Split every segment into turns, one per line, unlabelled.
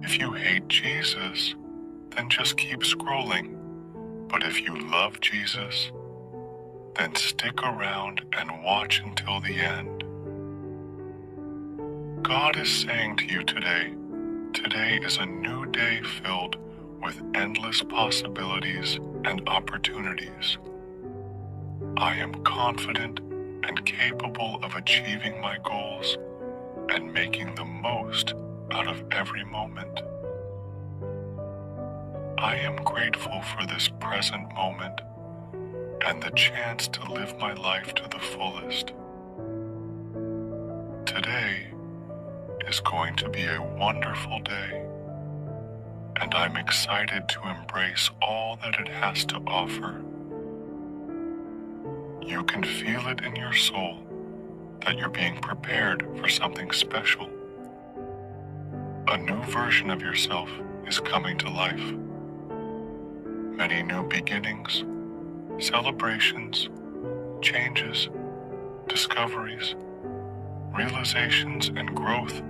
If you hate Jesus, then just keep scrolling. But if you love Jesus, then stick around and watch until the end. God is saying to you today is a new day filled with endless possibilities and opportunities. I am confident and capable of achieving my goals and making the most out of every moment. I am grateful for this present moment and the chance to live my life to the fullest. Today is going to be a wonderful day, and I'm excited to embrace all that it has to offer. You can feel it in your soul that you're being prepared for something special. A new version of yourself is coming to life. Many new beginnings, celebrations, changes, discoveries, realizations, and growth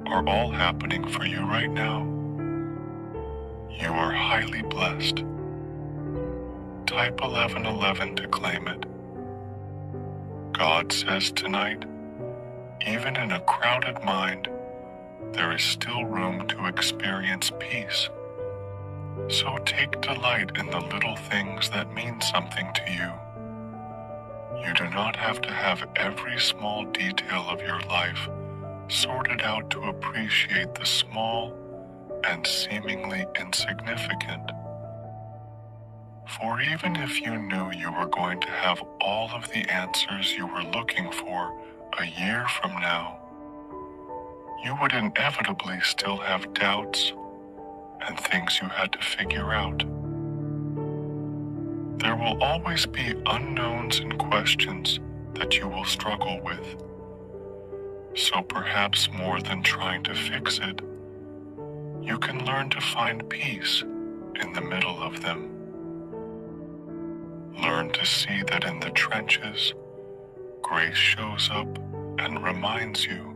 are all happening for you right now. You are highly blessed. Type 1111 to claim it. God says tonight, even in a crowded mind, there is still room to experience peace. So take delight in the little things that mean something to you. You do not have to have every small detail of your life sorted out to appreciate the small and seemingly insignificant. For even if you knew you were going to have all of the answers you were looking for a year from now, you would inevitably still have doubts and things you had to figure out. There will always be unknowns and questions that you will struggle with. So perhaps more than trying to fix it, you can learn to find peace in the middle of them. Learn to see that in the trenches, grace shows up and reminds you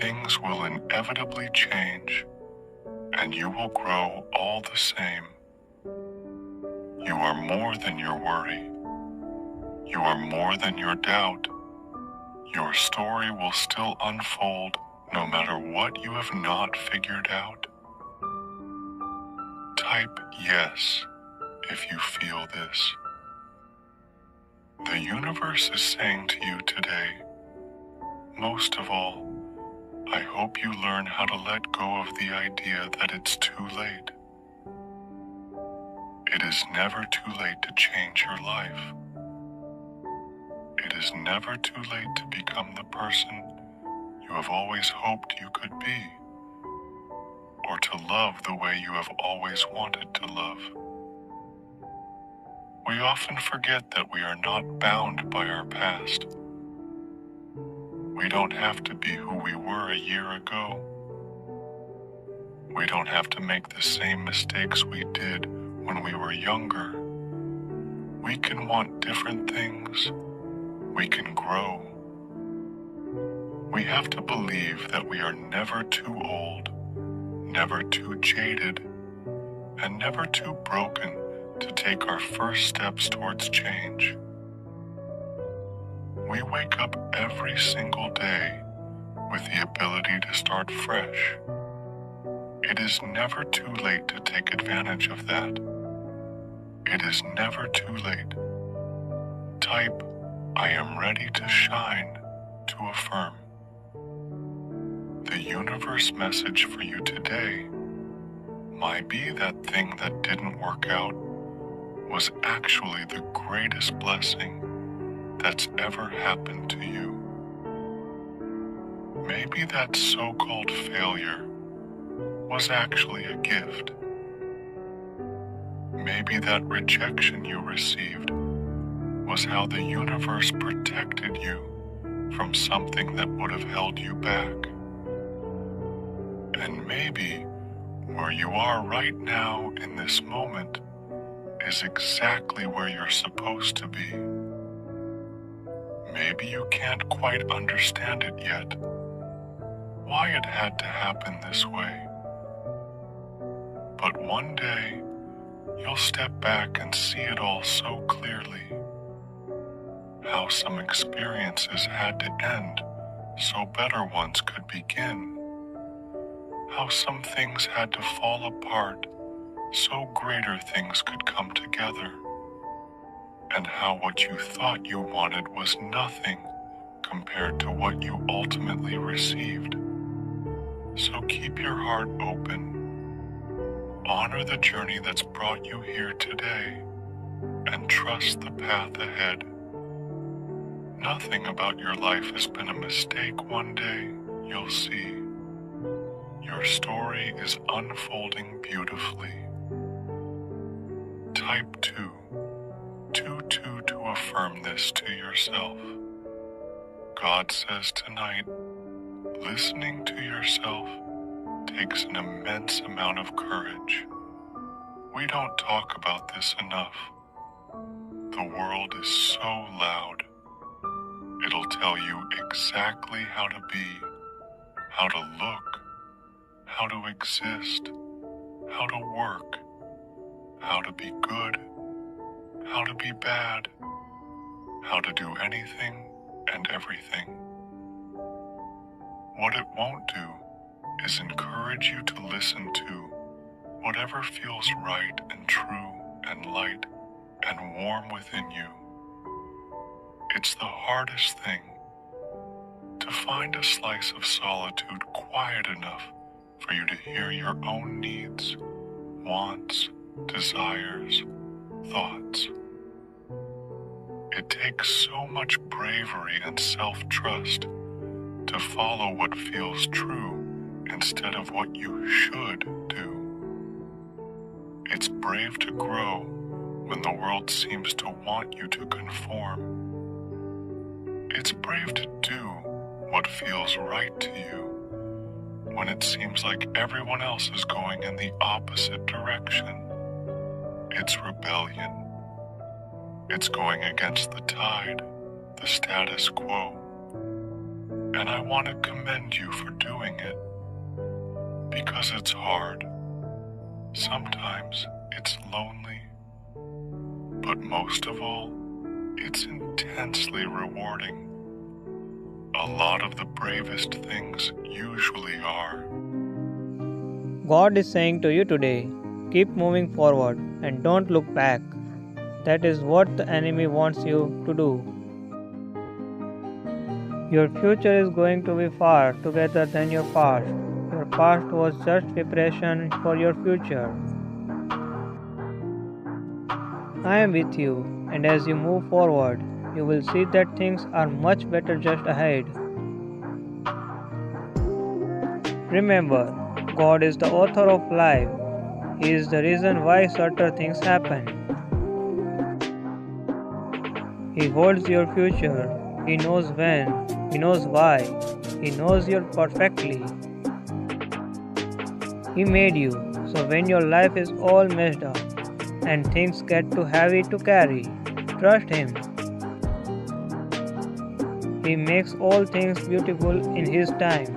things will inevitably change and you will grow all the same. You are more than your worry. You are more than your doubt. Your story will still unfold no matter what you have not figured out. Type yes if you feel this. The universe is saying to you today, most of all, I hope you learn how to let go of the idea that it's too late. It is never too late to change your life. It is never too late to become the person you have always hoped you could be, or to love the way you have always wanted to love. We often forget that we are not bound by our past. We don't have to be who we were a year ago. We don't have to make the same mistakes we did when we were younger. We can want different things. We can grow. We have to believe that we are never too old, never too jaded, and never too broken to take our first steps towards change. We wake up every single day with the ability to start fresh. It is never too late to take advantage of that. It is never too late. Type, I am ready to shine, to affirm. The universe message for you today might be that thing that didn't work out was actually the greatest blessing that's ever happened to you. Maybe that so-called failure was actually a gift. Maybe that rejection you received was how the universe protected you from something that would have held you back. And maybe where you are right now in this moment is exactly where you're supposed to be. Maybe you can't quite understand it yet. why it had to happen this way. But one day, you'll step back and see it all so clearly. How some experiences had to end so better ones could begin. How some things had to fall apart so greater things could come together. And how what you thought you wanted was nothing compared to what you ultimately received. So keep your heart open. Honor the journey that's brought you here today, and trust the path ahead. Nothing about your life has been a mistake. One day, you'll see. Your story is unfolding beautifully. Type 2. 2 to affirm this to yourself. God says tonight, listening to yourself takes an immense amount of courage. We don't talk about this enough. The world is so loud. It'll tell you exactly how to be, how to look, how to exist, how to work, how to be good, how to be bad, how to do anything and everything. What it won't do is encourage you to listen to whatever feels right and true and light and warm within you. It's the hardest thing to find a slice of solitude quiet enough for you to hear your own needs, wants, desires, thoughts. It takes so much bravery and self-trust to follow what feels true instead of what you should do. It's brave to grow when the world seems to want you to conform. It's brave to do what feels right to you when it seems like everyone else is going in the opposite direction. It's rebellion. It's going against the tide, the status quo. And I want to commend you for doing it, because it's hard. Sometimes it's lonely, but most of all, it's intensely rewarding. A lot of the bravest things usually are.
God is saying to you today, keep moving forward and don't look back. That is what the enemy wants you to do. Your future is going to be far together than your past. Your past was just preparation for your future. I am with you, and as you move forward, you will see that things are much better just ahead. Remember, God is the author of life. He is the reason why certain things happen. He holds your future. He knows when. He knows why. He knows you perfectly. He made you, so when your life is all messed up and things get too heavy to carry, trust Him. He makes all things beautiful in His time.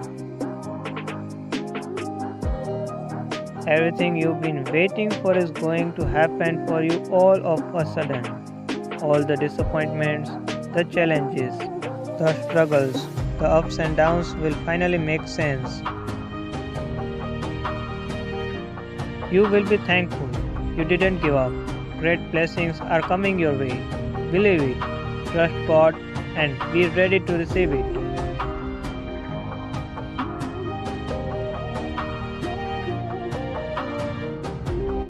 Everything you've been waiting for is going to happen for you all of a sudden. All the disappointments, the challenges, the struggles, the ups and downs will finally make sense. You will be thankful you didn't give up. Great blessings are coming your way. Believe it, trust God, and be ready to receive it.